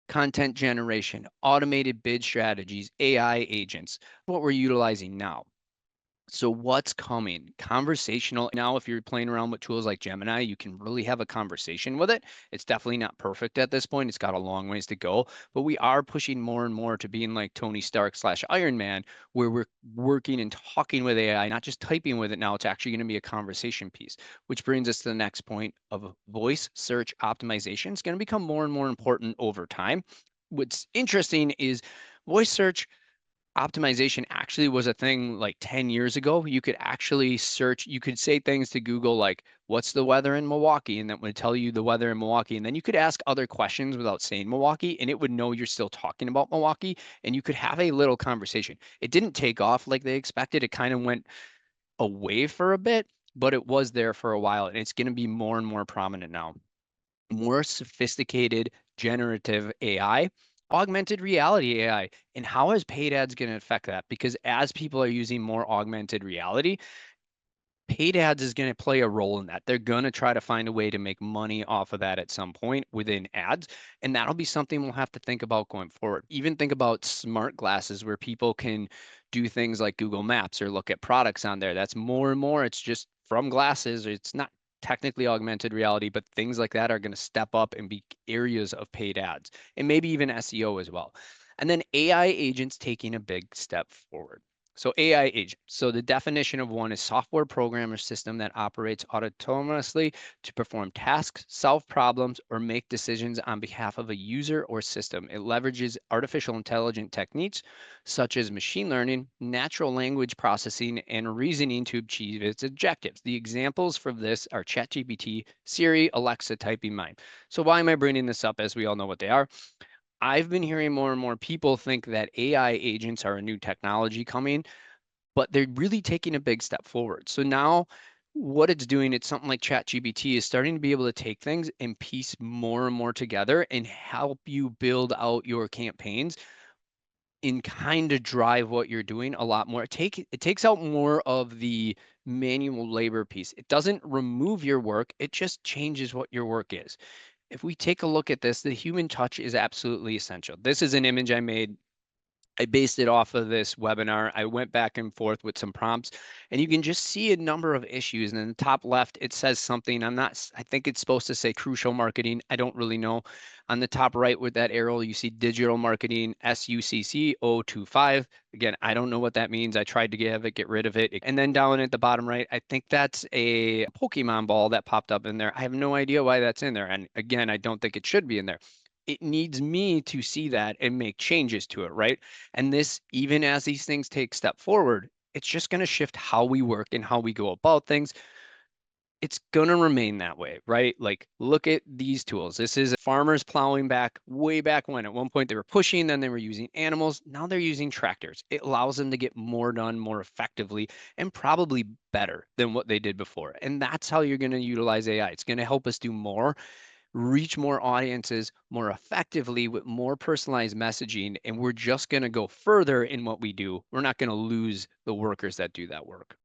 content generation, automated bid strategies, AI agents, what we're utilizing now. So what's coming? Conversational. Now, if you're playing around with tools like Gemini, you can really have a conversation with it. It's definitely not perfect at this point. It's got a long ways to go, but we are pushing more and more to being like Tony Stark slash Iron Man, where we're working and talking with AI, not just typing with it now. It's actually going to be a conversation piece, which brings us to the next point of voice search optimization. It's going to become more and more important over time. What's interesting is voice search optimization actually was a thing like 10 years ago. You could actually search, you could say things to Google like, what's the weather in Milwaukee? And that would tell you the weather in Milwaukee. And then you could ask other questions without saying Milwaukee, and it would know you're still talking about Milwaukee, and you could have a little conversation. It didn't take off like they expected. It kind of went away for a bit, but it was there for a while, and it's going to be more and more prominent now. More sophisticated generative AI, augmented reality AI, and how is paid ads going to affect that? Because as people are using more augmented reality, paid ads is going to play a role in that. They're going to try to find a way to make money off of that at some point within ads. And that'll be something we'll have to think about going forward. Even think about smart glasses where people can do things like Google Maps or look at products on there. That's more and more. It's just from glasses. It's not technically augmented reality, but things like that are going to step up and be areas of paid ads and maybe even SEO as well. And then AI agents taking a big step forward. So AI agent. So the definition of one is software program or system that operates autonomously to perform tasks, solve problems, or make decisions on behalf of a user or system. It leverages artificial intelligence techniques such as machine learning, natural language processing, and reasoning to achieve its objectives. The examples for this are ChatGPT, Siri, Alexa, typing mine. So why am I bringing this up as we all know what they are? I've been hearing more and more people think that AI agents are a new technology coming, but they're really taking a big step forward. So now what it's doing, it's something like ChatGPT is starting to be able to take things and piece more and more together and help you build out your campaigns and kind of drive what you're doing a lot more. It takes out more of the manual labor piece. It doesn't remove your work, it just changes what your work is. If we take a look at this, the human touch is absolutely essential. This is an image I based it off of this webinar. I went back and forth with some prompts, and you can just see a number of issues. And in the top left, it says something. I think it's supposed to say crucial marketing. I don't really know. On the top right with that arrow, you see digital marketing SUCC 025. Again, I don't know what that means. I tried to get rid of it. And then down at the bottom right, I think that's a Pokemon ball that popped up in there. I have no idea why that's in there. And again, I don't think it should be in there. It needs me to see that and make changes to it, right? And this, even as these things take step forward, it's just going to shift how we work and how we go about things. It's going to remain that way, right? Like, look at these tools. This is farmers plowing back way back when. At one point, they were pushing, then they were using animals. Now they're using tractors. It allows them to get more done more effectively and probably better than what they did before. And that's how you're going to utilize AI. It's going to help us do more, reach more audiences more effectively with more personalized messaging. And we're just going to go further in what we do. We're not going to lose the workers that do that work.